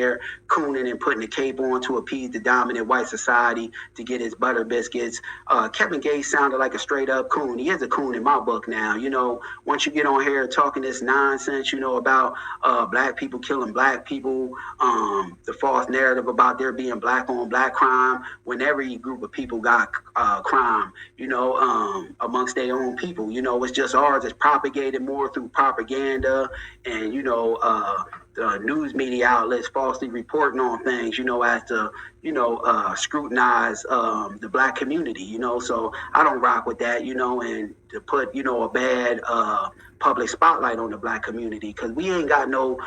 there cooning and putting the cape on to appease the dominant white society to get his butter biscuits. Kevin Gates sounded like a straight up coon. He is a coon in my book now. Once you get on here talking this nonsense, about black people killing black people, the false narrative about there being black on black crime, when every group of people got crime, amongst their own people. It's just ours is propagated more through propaganda and, the news media outlets falsely reporting on things, as to, scrutinize the black community, So I don't rock with that, and to put, a bad public spotlight on the black community, because we ain't got no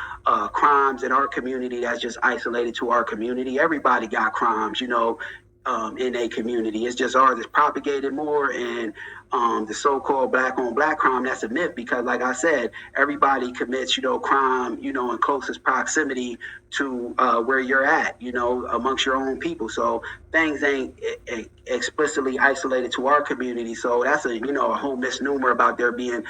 crimes in our community that's just isolated to our community. Everybody got crimes, in a community. It's just ours is propagated more, and the so-called black on black crime, that's a myth, because like I said, everybody commits, crime, in closest proximity to where you're at, amongst your own people. So things ain't explicitly isolated to our community. So that's a whole misnomer about there being,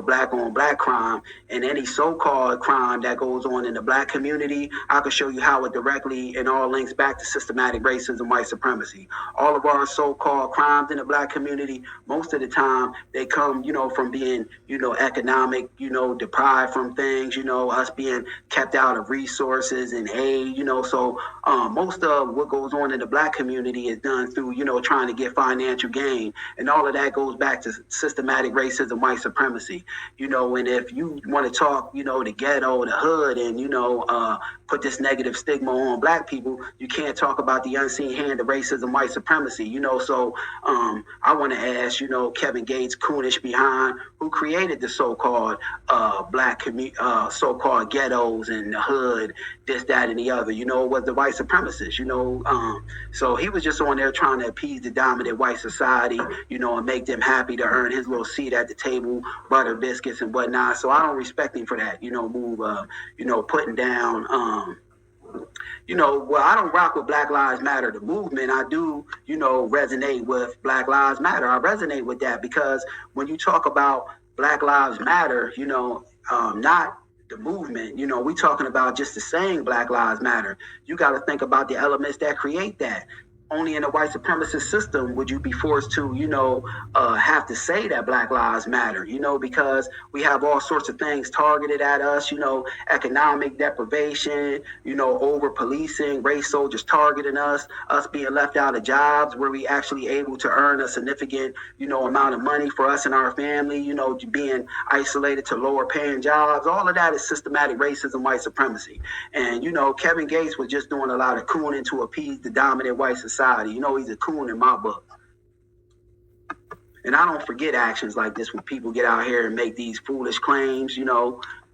black on black crime. And any so-called crime that goes on in the black community, I can show you how it directly and all links back to systematic racism, white supremacy. All of our so-called crimes in the black community, most of the time they come, from being, economic, deprived from things, us being kept out of resources and aid, so most of what goes on in the black community is done through, trying to get financial gain. And all of that goes back to systematic racism, white supremacy, and if you want to talk, the ghetto, the hood, and, put this negative stigma on black people, you can't talk about the unseen hand of racism, white supremacy, so I want to ask, Kevin Gates, coonish behind, who created the so-called black so-called ghettos and the hood, this, that, and the other, was the white supremacists, so he was just on there trying to appease the dominant white society, and make them happy to earn his little seat at the table, butter biscuits and whatnot. So I don't respect him for that, move, putting down, I don't rock with Black Lives Matter, the movement. I do, resonate with Black Lives Matter. I resonate with that because when you talk about Black Lives Matter, not the movement, we talking about just the saying Black Lives Matter. You got to think about the elements that create that. Only in a white supremacist system would you be forced to, have to say that Black Lives Matter, because we have all sorts of things targeted at us, economic deprivation, over policing, race soldiers targeting us being left out of jobs where we actually able to earn a significant, amount of money for us and our family, being isolated to lower paying jobs. All of that is systematic racism, white supremacy. And, Kevin Gates was just doing a lot of cooning to appease the dominant white society. He's a coon in my book. And I don't forget actions like this when people get out here and make these foolish claims,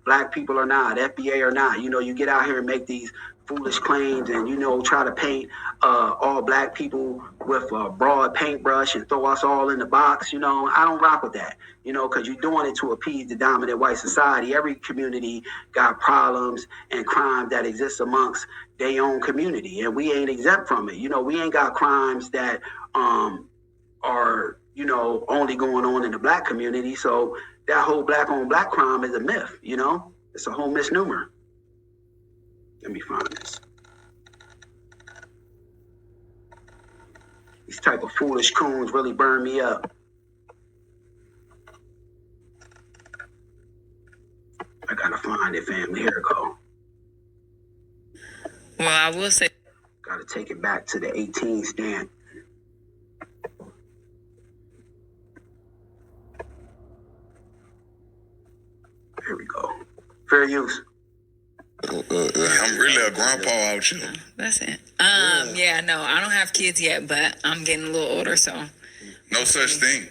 black people or not, FBA or not, you get out here and make these foolish claims and, try to paint all black people with a broad paintbrush and throw us all in the box. I don't rock with that, because you're doing it to appease the dominant white society. Every community got problems and crime that exists amongst their own community, and we ain't exempt from it. We ain't got crimes that are, only going on in the black community. So that whole black on black crime is a myth, it's a whole misnomer. Let me find this. These type of foolish coons really burn me up. I gotta find it, family. Here it go. Well, I will say, gotta take it back to the 18 stamp. Here we go. Fair use. I'm really a grandpa out here. That's it. Yeah, no, I don't have kids yet, but I'm getting a little older, so. No such thing.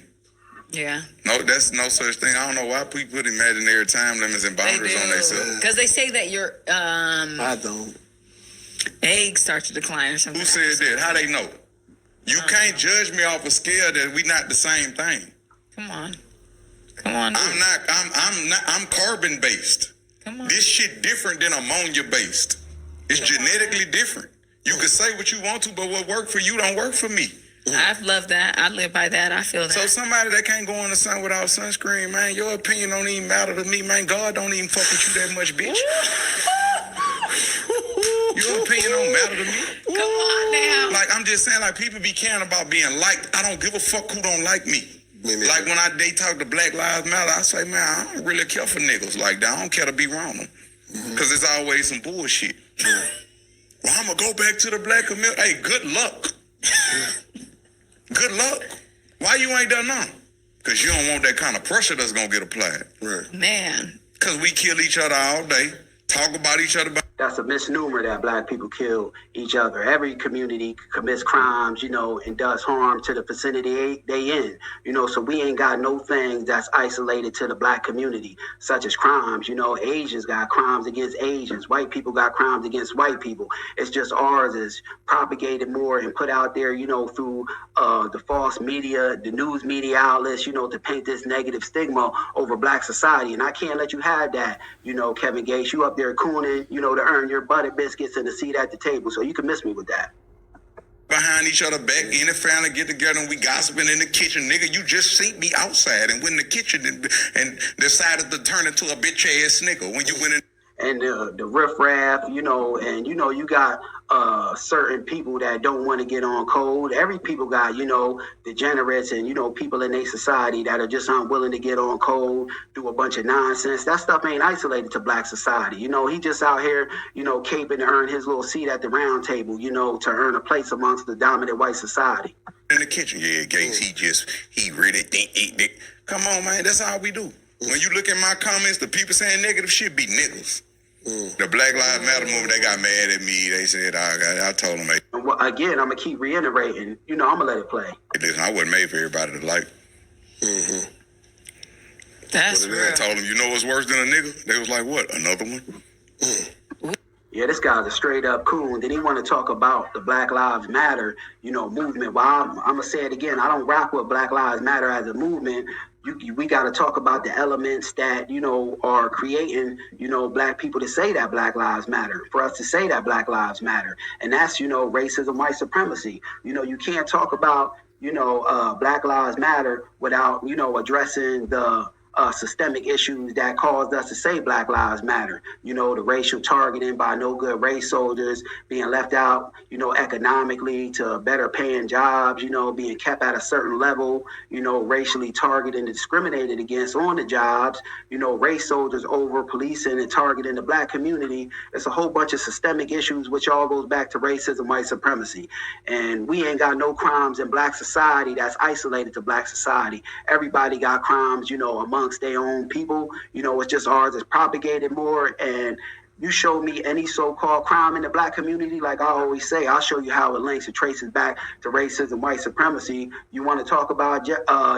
Yeah. No, that's no such thing. I don't know why people put imaginary time limits and boundaries on themselves. Because they say that your I don't. eggs start to decline or something. Who said that? How they know? You can't judge me off a scale that we not the same thing. Come on. I'm carbon based. Come on. This shit different than ammonia based. It's genetically different. You can say what you want to, but what worked for you don't work for me. I love that. I live by that. I feel that. So somebody that can't go in the sun without sunscreen, man, your opinion don't even matter to me, man. God don't even fuck with you that much, bitch. You opinion don't matter to me. Come on now. Like, I'm just saying, like, people be caring about being liked. I don't give a fuck who don't like me. Like, when they talk to Black Lives Matter, I say, man, I don't really care for niggas like that. I don't care to be around them. Because it's always some bullshit. Well, I'm going to go back to the black community. Hey, good luck. Good luck. Why you ain't done nothing? Because you don't want that kind of pressure that's going to get applied. Right. Man. Because we kill each other all day, talk about each other. That's a misnomer that black people kill each other. Every community commits crimes, and does harm to the vicinity they in. So we ain't got no things that's isolated to the black community, such as crimes. Asians got crimes against Asians. White people got crimes against white people. It's just ours is propagated more and put out there, through the false media, the news media outlets, to paint this negative stigma over black society. And I can't let you have that, Kevin Gates. You up there cooning, to earn your butter biscuits and a seat at the table. So you can miss me with that. Behind each other back, any family get together and we gossiping in the kitchen. Nigga, you just seen me outside and went in the kitchen and decided to turn into a bitch ass nigga when you went in. And the riffraff, and you got certain people that don't want to get on code. Every people got, degenerates and, people in their society that are just unwilling to get on code, do a bunch of nonsense. That stuff ain't isolated to black society. He just out here, caping to earn his little seat at the round table, to earn a place amongst the dominant white society. In the kitchen, yeah, Gates, he really think. Come on, man, that's how we do. When you look at my comments, the people saying negative shit be niggas. The Black Lives Matter movement, they got mad at me. They said, I told them. Again, I'm going to keep reiterating, I'm going to let it play. Listen, I wasn't made for everybody to like. That's real. I told them, you know what's worse than a nigga? They was like, what, another one? Yeah, this guy's a straight up coon. Then he want to talk about the Black Lives Matter, movement. Well, I'm going to say it again. I don't rock with Black Lives Matter as a movement. We got to talk about the elements that, are creating, black people to say that Black Lives Matter, for us to say that Black Lives Matter. And that's, racism, white supremacy. You can't talk about, Black Lives Matter without, addressing the systemic issues that caused us to say Black Lives Matter. The racial targeting by no good race soldiers, being left out, economically to better paying jobs, being kept at a certain level, racially targeted and discriminated against on the jobs, race soldiers over policing and targeting the black community. It's a whole bunch of systemic issues, which all goes back to racism, white supremacy. And we ain't got no crimes in black society that's isolated to black society. Everybody got crimes, amongst their own people. It's just ours is propagated more. And you show me any so-called crime in the black community, like I always say, I'll show you how it links and traces back to racism, white supremacy. You want to talk about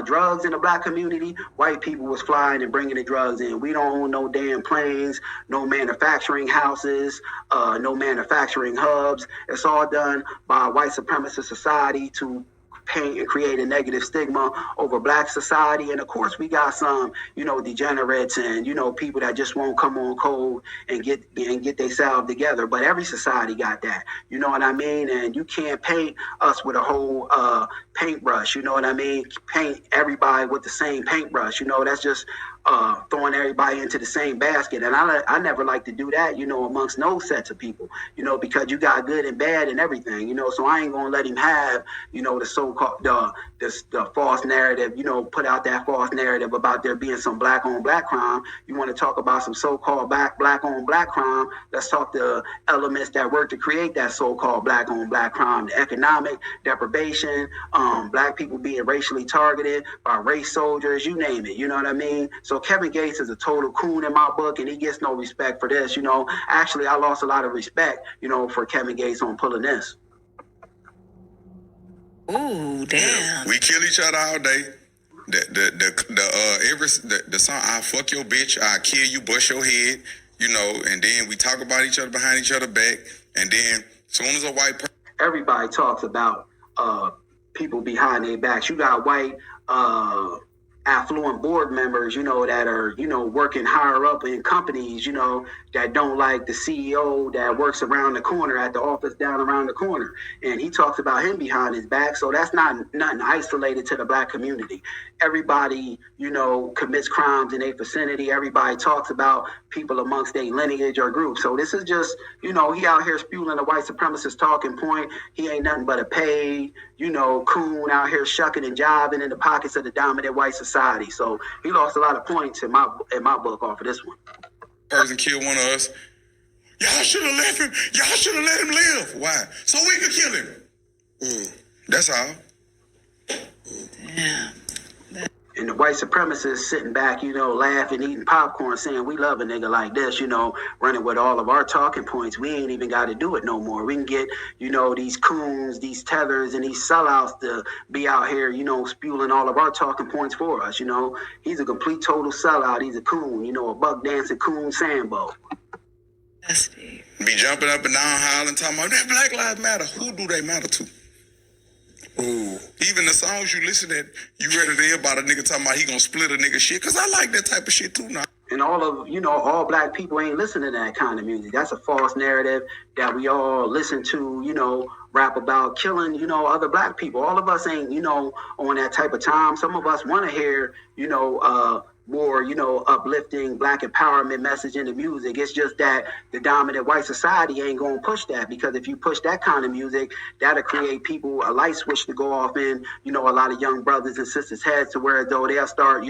drugs in the black community? White people was flying and bringing the drugs in. We don't own no damn planes, no manufacturing houses, no manufacturing hubs. It's all done by a white supremacist society to paint and create a negative stigma over black society. And of course we got some, degenerates and, people that just won't come on code and get themselves together. But every society got that, you know what I mean? And you can't paint us with a whole paintbrush, you know what I mean? Paint everybody with the same paintbrush, that's just throwing everybody into the same basket. And I never like to do that, amongst no sets of people, because you got good and bad and everything, so I ain't gonna let him have, the so-called, the false narrative, put out that false narrative about there being some black on black crime. You want to talk about some so-called black on black crime? Let's talk the elements that work to create that so-called black on black crime, the economic deprivation, black people being racially targeted by race soldiers, you name it, you know what I mean? So Kevin Gates is a total coon in my book, and he gets no respect for this. Actually, I lost a lot of respect, for Kevin Gates on pulling this. Ooh, damn. We kill each other all day. The song "I fuck your bitch, I kill you, bust your head," and then we talk about each other behind each other back, and then as soon as a white person, everybody talks about people behind their backs. You got white affluent board members, that are, working higher up in companies, that don't like the CEO that works around the corner at the office down around the corner. And he talks about him behind his back. So that's not nothing isolated to the black community. Everybody, commits crimes in their vicinity. Everybody talks about people amongst their lineage or group. So this is just, he out here spewing a white supremacist talking point. He ain't nothing but a paid, coon out here shucking and jiving in the pockets of the dominant white society. So he lost a lot of points in my book off of this one. Person killed one of us. Y'all should have left him. Y'all should have let him live. Why? So we could kill him. That's all. Damn. And the white supremacists sitting back, laughing, eating popcorn, saying we love a nigga like this, running with all of our talking points. We ain't even got to do it no more. We can get, these coons, these tethers, and these sellouts to be out here, spewing all of our talking points for us. He's a complete total sellout. He's a coon, a buck dancing coon Sambo. That's deep. Be jumping up and down, hollering, talking about that Black Lives Matter. Who do they matter to? Ooh. Even the songs you listen to, you ready to hear about a nigga talking about he gonna split a nigga shit? Because I like that type of shit too now. And all black people ain't listening to that kind of music. That's a false narrative that we all listen to, rap about killing, other black people. All of us ain't, on that type of time. Some of us want to hear, more, uplifting black empowerment message in the music. It's just that the dominant white society ain't going to push that, because if you push that kind of music, that'll create people a light switch to go off in, a lot of young brothers and sisters' heads, to where though they'll start,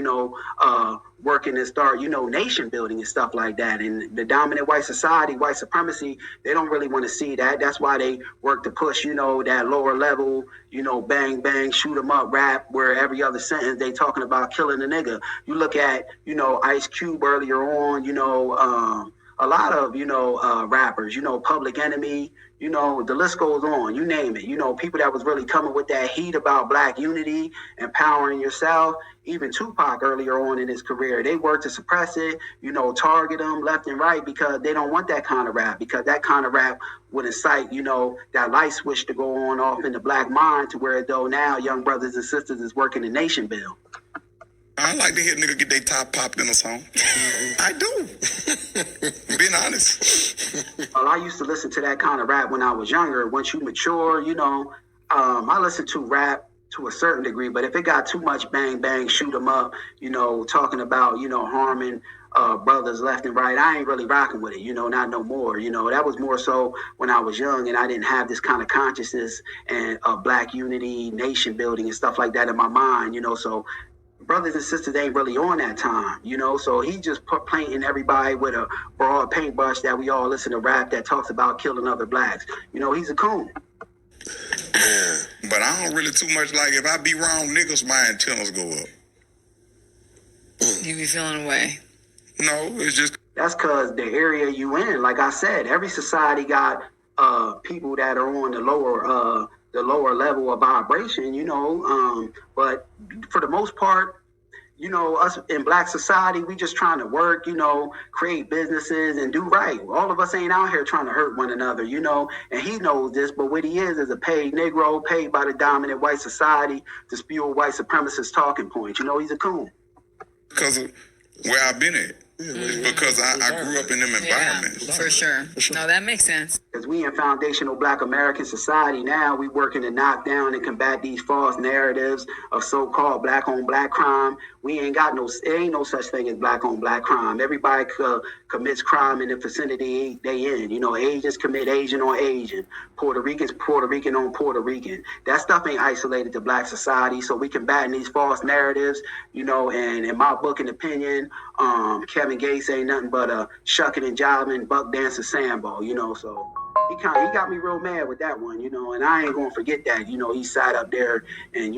working and start, nation building and stuff like that. And the dominant white society, white supremacy, they don't really want to see that. That's why they work to push, that lower level, bang, bang, shoot 'em up rap, where every other sentence they talking about killing a nigga. You look at, Ice Cube earlier on, a lot of, rappers, Public Enemy, the list goes on, you name it. People that was really coming with that heat about black unity, empowering yourself. Even Tupac earlier on in his career, they worked to suppress it, target them left and right, because they don't want that kind of rap, because that kind of rap would incite, that light switch to go on off in the black mind, to where though now young brothers and sisters is working the nation bill. I like to hear nigga get their top popped in a song. I do. Being honest. Well, I used to listen to that kind of rap when I was younger. Once you mature, I listened to rap to a certain degree, but if it got too much bang, bang, shoot 'em up, talking about, harming brothers left and right, I ain't really rocking with it, not no more. That was more so when I was young and I didn't have this kind of consciousness and black unity, nation building and stuff like that in my mind, so brothers and sisters ain't really on that time, so he just painting everybody with a broad paintbrush that we all listen to rap that talks about killing other blacks. He's a coon. But I don't really too much like, if I be wrong, niggas, my antennas go up. You be feeling away. No, it's just... That's because the area you in, like I said, every society got people that are on the lower level of vibration, but for the most part, us in black society, we just trying to work, create businesses and do right. All of us ain't out here trying to hurt one another, and he knows this, but what he is a paid Negro, paid by the dominant white society to spew white supremacist talking points. He's a coon. Because of where I've been at. It's because I grew up in them environments. Yeah, for sure. No, that makes sense. Because we in foundational black American society now, we working to knock down and combat these false narratives of so-called black on black crime. We ain't got there ain't no such thing as black on black crime. Everybody commits crime in the vicinity they in. Asians commit Asian on Asian. Puerto Ricans, Puerto Rican on Puerto Rican. That stuff ain't isolated to black society. So we combating these false narratives, and in my book and opinion, Kevin Gates ain't nothing but a shucking and jiving, buck dancing Sambo, so he got me real mad with that one, and I ain't gonna forget that, he sat up there and,